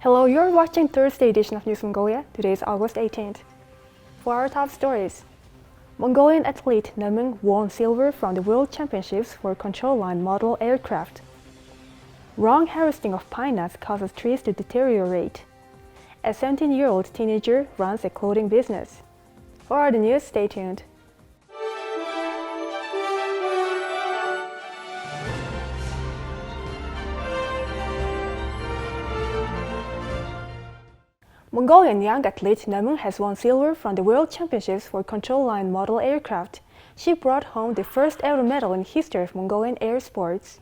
Hello, you're watching Thursday edition of News Mongolia. Today is August 18th. For our top stories, Mongolian athlete Nomin won silver from the World Championships for control line model aircraft. Wrong harvesting of pine nuts causes trees to deteriorate. A 17-year-old teenager runs a clothing business. For the news, stay tuned. Mongolian young athlete Nomin has won silver from the World Championships for control line model aircraft. She brought home the first ever medal in the history of Mongolian air sports.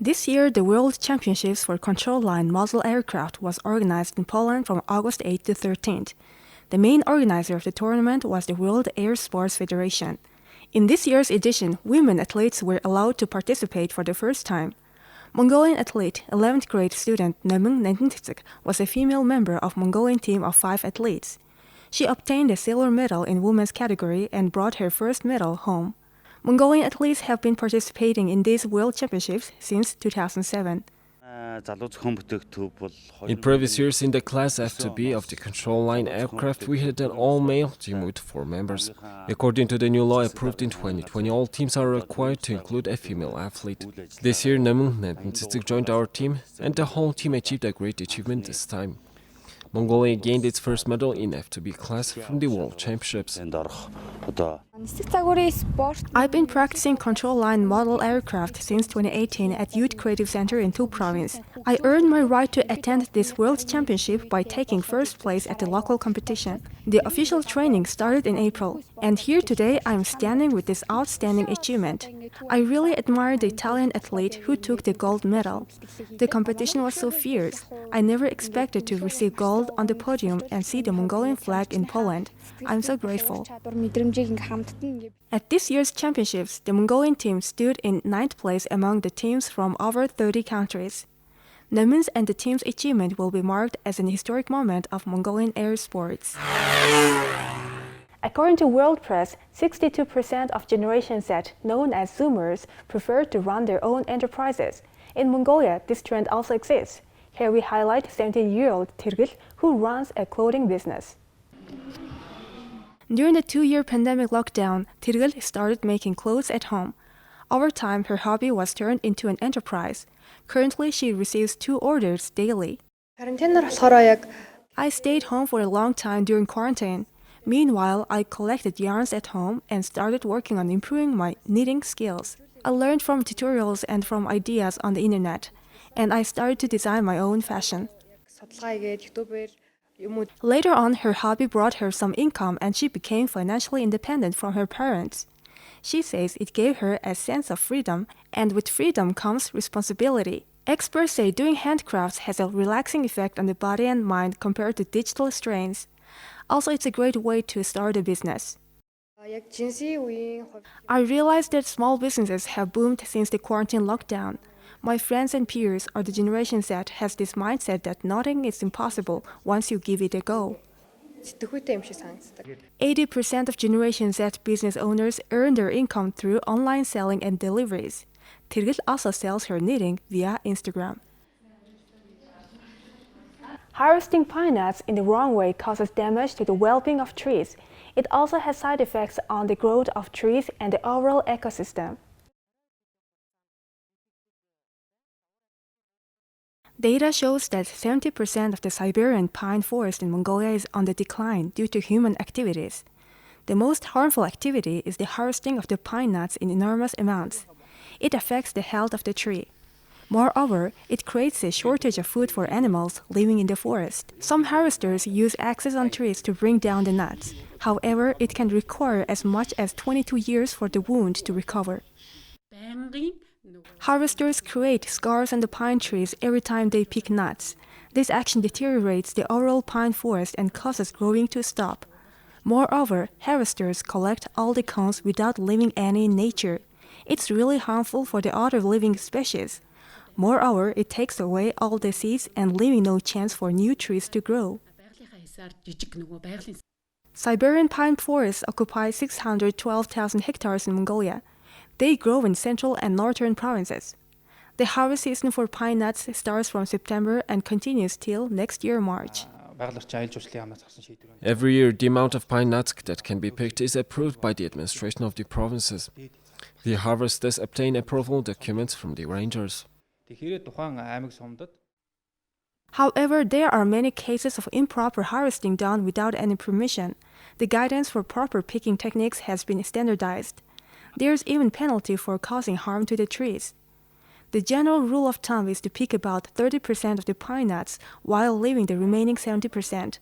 This year, the World Championships for control line model aircraft was organized in Poland from August 8 to 13th. The main organizer of the tournament was the World Air Sports Federation. In this year's edition, women athletes were allowed to participate for the first time. Mongolian athlete, 11th grade student Nomin was a female member of Mongolian team of 5 athletes. She obtained a silver medal in women's category and brought her first medal home. Mongolian athletes have been participating in these World Championships since 2007. In previous years, in the class F2B of the control line aircraft, we had an all-male team with 4 members. According to the new law approved in 2020, all teams are required to include a female athlete. This year, Nomin joined our team, and the whole team achieved a great achievement this time. Mongolia gained its first medal in F2B class from the World Championships. I've been practicing control line model aircraft since 2018 at Youth Creative Center in Tu province. I earned my right to attend this World Championship by taking first place at the local competition. The official training started in April, and here today I'm standing with this outstanding achievement. I really admire the Italian athlete who took the gold medal. The competition was so fierce. I never expected to receive gold on the podium and see the Mongolian flag in Poland. I'm so grateful. At this year's championships, the Mongolian team stood in 9th place among the teams from over 30 countries. Nomin's and the team's achievement will be marked as an historic moment of Mongolian air sports. According to World Press, 62% of Generation Z, known as Zoomers, prefer to run their own enterprises. In Mongolia, this trend also exists. Here we highlight 17-year-old Tirgil, who runs a clothing business. During the 2-year pandemic lockdown, Tirgil started making clothes at home. Over time, her hobby was turned into an enterprise. Currently, she receives 2 orders daily. I stayed home for a long time during quarantine. Meanwhile, I collected yarns at home and started working on improving my knitting skills. I learned from tutorials and from ideas on the internet, and I started to design my own fashion. Later on, her hobby brought her some income and she became financially independent from her parents. She says it gave her a sense of freedom, and with freedom comes responsibility. Experts say doing handcrafts has a relaxing effect on the body and mind compared to digital strains. Also, it's a great way to start a business. I realized that small businesses have boomed since the quarantine lockdown. My friends and peers are the Generation Z has this mindset that nothing is impossible once you give it a go. 80% of Generation Z business owners earn their income through online selling and deliveries. Tirgil also sells her knitting via Instagram. Harvesting pine nuts in the wrong way causes damage to the well-being of trees. It also has side effects on the growth of trees and the overall ecosystem. Data shows that 70% of the Siberian pine forest in Mongolia is on the decline due to human activities. The most harmful activity is the harvesting of the pine nuts in enormous amounts. It affects the health of the tree. Moreover, it creates a shortage of food for animals living in the forest. Some harvesters use axes on trees to bring down the nuts. However, it can require as much as 22 years for the wound to recover. Harvesters create scars on the pine trees every time they pick nuts. This action deteriorates the overall pine forest and causes growing to stop. Moreover, harvesters collect all the cones without leaving any in nature. It's really harmful for the other living species. Moreover, it takes away all the seeds and leaving no chance for new trees to grow. Siberian pine forests occupy 612,000 hectares in Mongolia. They grow in central and northern provinces. The harvest season for pine nuts starts from September and continues till next year March. Every year, the amount of pine nuts that can be picked is approved by the administration of the provinces. The harvesters obtain approval documents from the rangers. However, there are many cases of improper harvesting done without any permission. The guidance for proper picking techniques has been standardized. There's even penalty for causing harm to the trees. The general rule of thumb is to pick about 30% of the pine nuts while leaving the remaining 70%.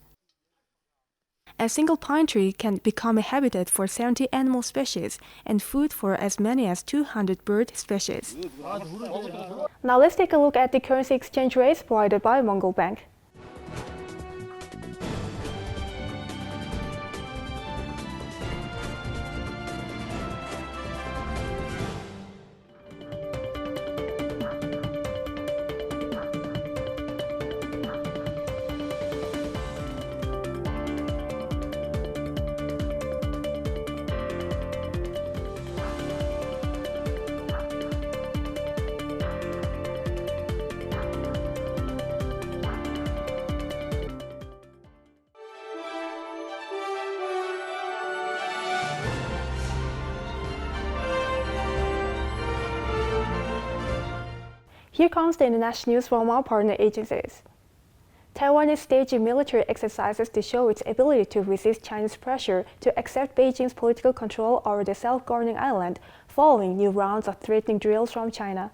A single pine tree can become a habitat for 70 animal species and food for as many as 200 bird species. Now let's take a look at the currency exchange rates provided by Mongol Bank. Here comes the international news from our partner agencies. Taiwan is staging military exercises to show its ability to resist Chinese pressure to accept Beijing's political control over the self-governing island following new rounds of threatening drills from China.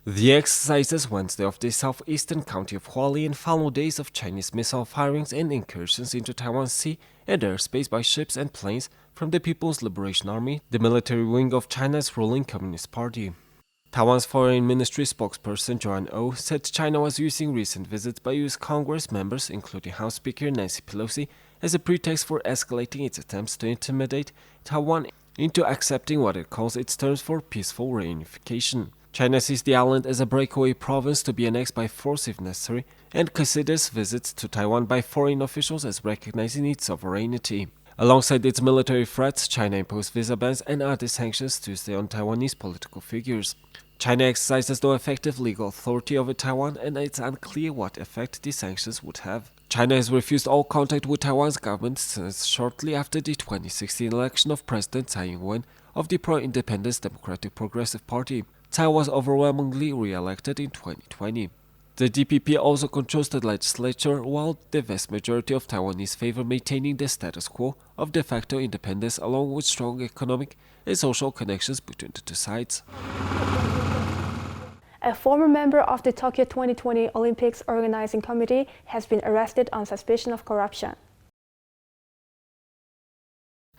The exercises Wednesday of the southeastern county of Hualien follow days of Chinese missile firings and incursions into Taiwan Sea and airspace by ships and planes from the People's Liberation Army, the military wing of China's ruling Communist Party. Taiwan's Foreign Ministry spokesperson Joanne Oh said China was using recent visits by U.S. Congress members, including House Speaker Nancy Pelosi, as a pretext for escalating its attempts to intimidate Taiwan into accepting what it calls its terms for peaceful reunification. China sees the island as a breakaway province to be annexed by force if necessary and considers visits to Taiwan by foreign officials as recognizing its sovereignty. Alongside its military threats, China imposed visa bans and other sanctions Tuesday on Taiwanese political figures. China exercises no effective legal authority over Taiwan, and it's unclear what effect these sanctions would have. China has refused all contact with Taiwan's government since shortly after the 2016 election of President Tsai Ing-wen of the pro-independence Democratic Progressive Party. Tsai was overwhelmingly re-elected in 2020. The DPP also controls the legislature, while the vast majority of Taiwanese favor maintaining the status quo of de facto independence along with strong economic and social connections between the two sides. A former member of the Tokyo 2020 Olympics organizing committee has been arrested on suspicion of corruption.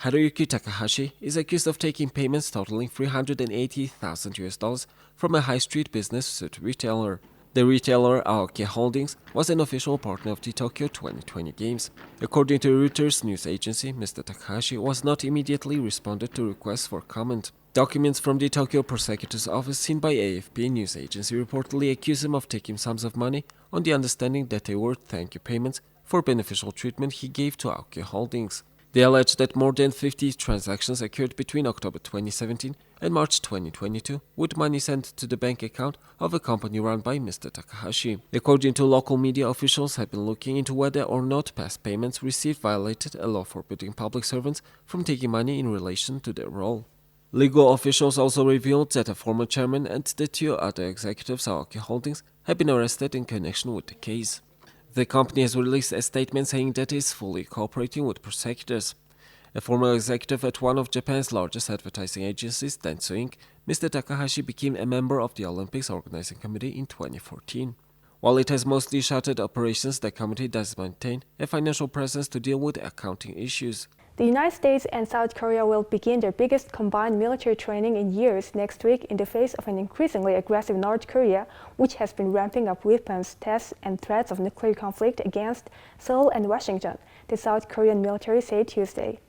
Haruyuki Takahashi is accused of taking payments totaling $380,000 from a high street business suit retailer. The retailer Aoki Holdings was an official partner of the Tokyo 2020 Games. According to Reuters news agency, Mr. Takahashi was not immediately responded to requests for comment. Documents from the Tokyo prosecutor's office seen by AFP news agency reportedly accuse him of taking sums of money on the understanding that they were thank you payments for beneficial treatment he gave to Aoki Holdings. They allege that more than 50 transactions occurred between October 2017 and March 2022, with money sent to the bank account of a company run by Mr. Takahashi. According to local media, officials have been looking into whether or not past payments received violated a law forbidding public servants from taking money in relation to their role. Legal officials also revealed that a former chairman and the two other executives of Aoki Holdings have been arrested in connection with the case. The company has released a statement saying that it is fully cooperating with prosecutors. A former executive at one of Japan's largest advertising agencies, Dentsu Inc., Mr. Takahashi became a member of the Olympics Organizing Committee in 2014. While it has mostly shuttered operations, the committee does maintain a financial presence to deal with accounting issues. The United States and South Korea will begin their biggest combined military training in years next week in the face of an increasingly aggressive North Korea, which has been ramping up weapons tests and threats of nuclear conflict against Seoul and Washington, the South Korean military said Tuesday.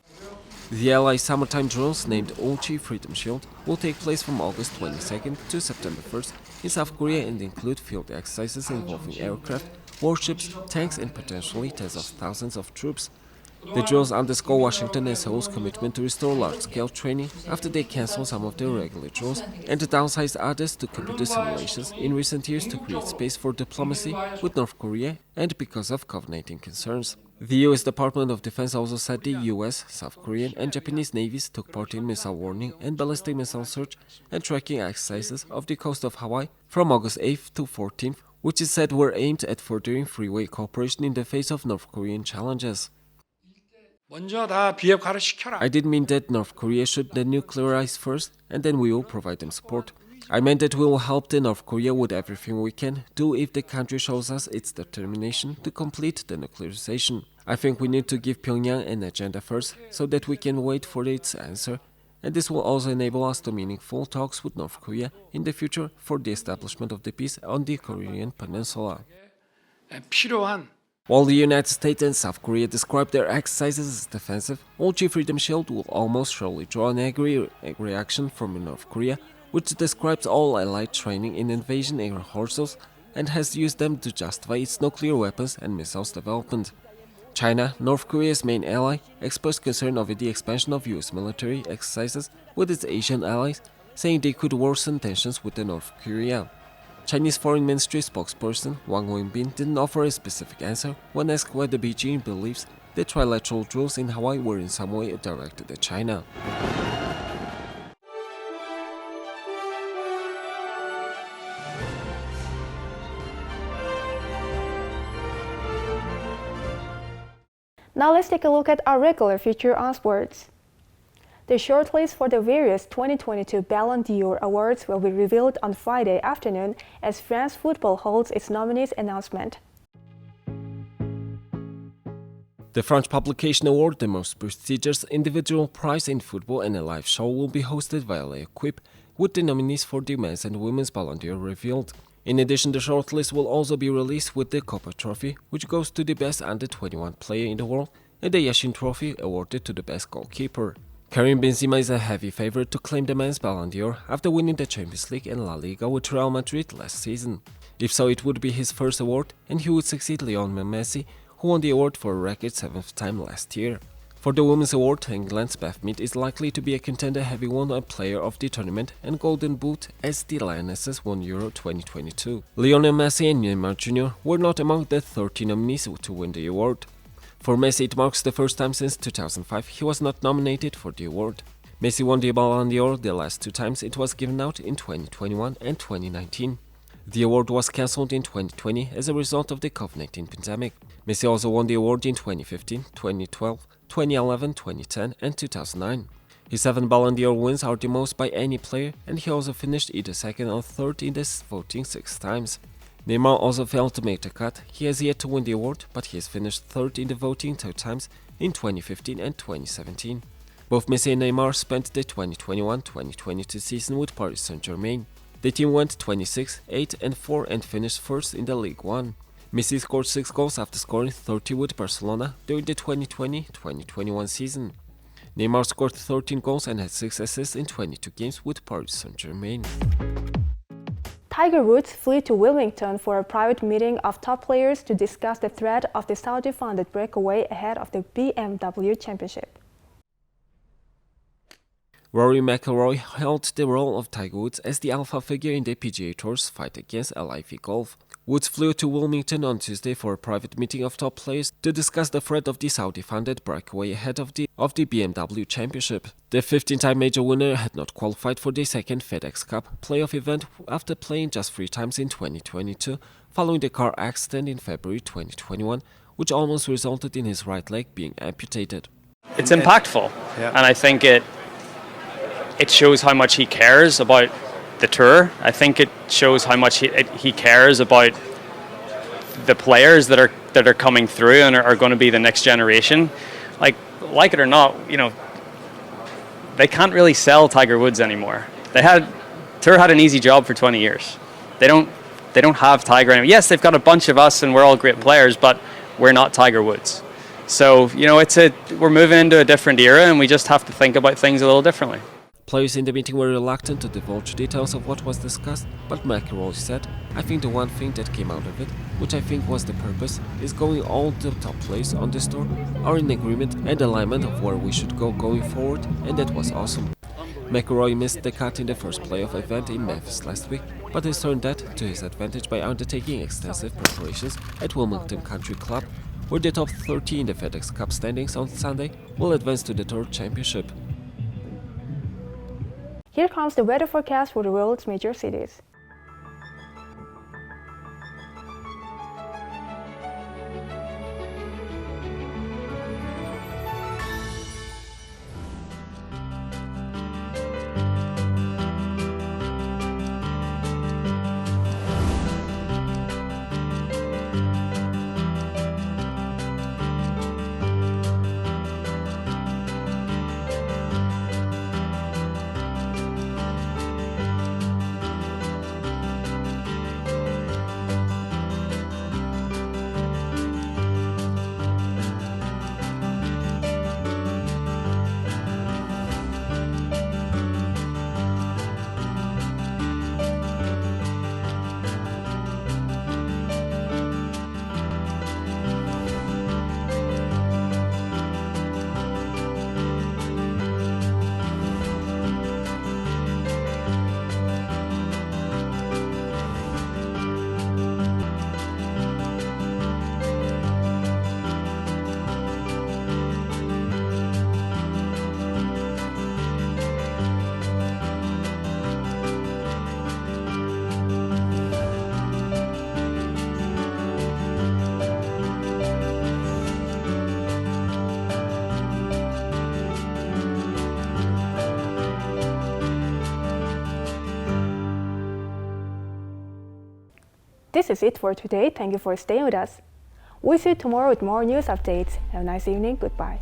The Allies' summertime drills, named Ulchi Freedom Shield, will take place from August 22nd to September 1st in South Korea and include field exercises involving aircraft, warships, tanks, and potentially tens of thousands of troops. The drills underscore Washington and Seoul's commitment to restore large-scale training after they cancelled some of their regular drills and downsized others to computer simulations in recent years to create space for diplomacy with North Korea and because of COVID-19 concerns. The U.S. Department of Defense also said the U.S., South Korean and Japanese navies took part in missile warning and ballistic missile search and tracking exercises off the coast of Hawaii from August 8th to 14th, which is said were aimed at furthering freeway cooperation in the face of North Korean challenges. I didn't mean that North Korea should denuclearize first and then we will provide them support. I meant that we will help the North Korea with everything we can do if the country shows us its determination to complete denuclearization. I think we need to give Pyongyang an agenda first so that we can wait for its answer, and this will also enable us to meaningful talks with North Korea in the future for the establishment of the peace on the Korean peninsula. While the United States and South Korea describe their exercises as defensive, All-G Freedom Shield will almost surely draw an angry reaction from North Korea, which describes all allied training in invasion air rehearsals and has used them to justify its nuclear weapons and missiles development. China, North Korea's main ally, expressed concern over the expansion of US military exercises with its Asian allies, saying they could worsen tensions with North Korea. Chinese Foreign Ministry spokesperson Wang Wenbin didn't offer a specific answer when asked whether Beijing believes the trilateral drills in Hawaii were in some way directed at China. Now let's take a look at our regular feature on sports. The shortlist for the various 2022 Ballon d'Or awards will be revealed on Friday afternoon as France Football holds its nominees announcement. The French Publication Award, the most prestigious individual prize in football and a live show, will be hosted via L'Equipe, with the nominees for the men's and women's Ballon d'Or revealed. In addition, the shortlist will also be released with the Copa Trophy, which goes to the best under-21 player in the world, and the Yashin Trophy awarded to the best goalkeeper. Karim Benzema is a heavy favorite to claim the men's Ballon d'Or after winning the Champions League and La Liga with Real Madrid last season. If so, it would be his first award, and he would succeed Lionel Messi, who won the award for a record 7th time last year. For the Women's Award, England's Beth Mead is likely to be a contender, having won a Player of the Tournament and Golden Boot as the Lionesses won Euro 2022. Lionel Messi and Neymar Jr. were not among the 30 nominees to win the award. For Messi, it marks the first time since 2005 he was not nominated for the award. Messi won the Ballon d'Or the last two times it was given out in 2021 and 2019. The award was cancelled in 2020 as a result of the COVID-19 pandemic. Messi also won the award in 2015, 2012, 2011, 2010 and 2009. His 7 Ballon d'Or wins are the most by any player, and he also finished either second or third in this voting 6 times. Neymar also failed to make the cut. He has yet to win the award, but he has finished third in the voting 2 times in 2015 and 2017. Both Messi and Neymar spent the 2021-2022 season with Paris Saint-Germain. The team went 26, 8 and 4 and finished first in the League One. Messi scored 6 goals after scoring 30 with Barcelona during the 2020-2021 season. Neymar scored 13 goals and had 6 assists in 22 games with Paris Saint-Germain. Tiger Woods flew to Wilmington for a private meeting of top players to discuss the threat of the Saudi-funded breakaway ahead of the BMW Championship. Rory McIlroy held the role of Tiger Woods as the alpha figure in the PGA Tour's fight against LIV Golf. Woods flew to Wilmington on Tuesday for a private meeting of top players to discuss the threat of the Saudi-funded breakaway ahead of the BMW Championship. The 15-time major winner had not qualified for the second FedEx Cup playoff event after playing just 3 times in 2022, following the car accident in February 2021, which almost resulted in his right leg being amputated. It's impactful, and I think it shows how much he cares about the tour. I think it shows how much he cares about the players that are coming through and are going to be the next generation. Like it or not, they can't really sell Tiger Woods anymore. Tour had an easy job for 20 years. They don't have Tiger anymore. Yes, they've got a bunch of us and we're all great players, but we're not Tiger Woods. So we're moving into a different era, and we just have to think about things a little differently. Players in the meeting were reluctant to divulge details of what was discussed, but McElroy said, "I think the one thing that came out of it, which I think was the purpose, is going all the top players on this tour are in agreement and alignment of where we should go going forward, and that was awesome." McElroy missed the cut in the first playoff event in Memphis last week, but has turned that to his advantage by undertaking extensive preparations at Wilmington Country Club, where the top 30 in the FedEx Cup standings on Sunday will advance to the Tour Championship. Here comes the weather forecast for the world's major cities. This is it for today. Thank you for staying with us. We'll see you tomorrow with more news updates. Have a nice evening. Goodbye.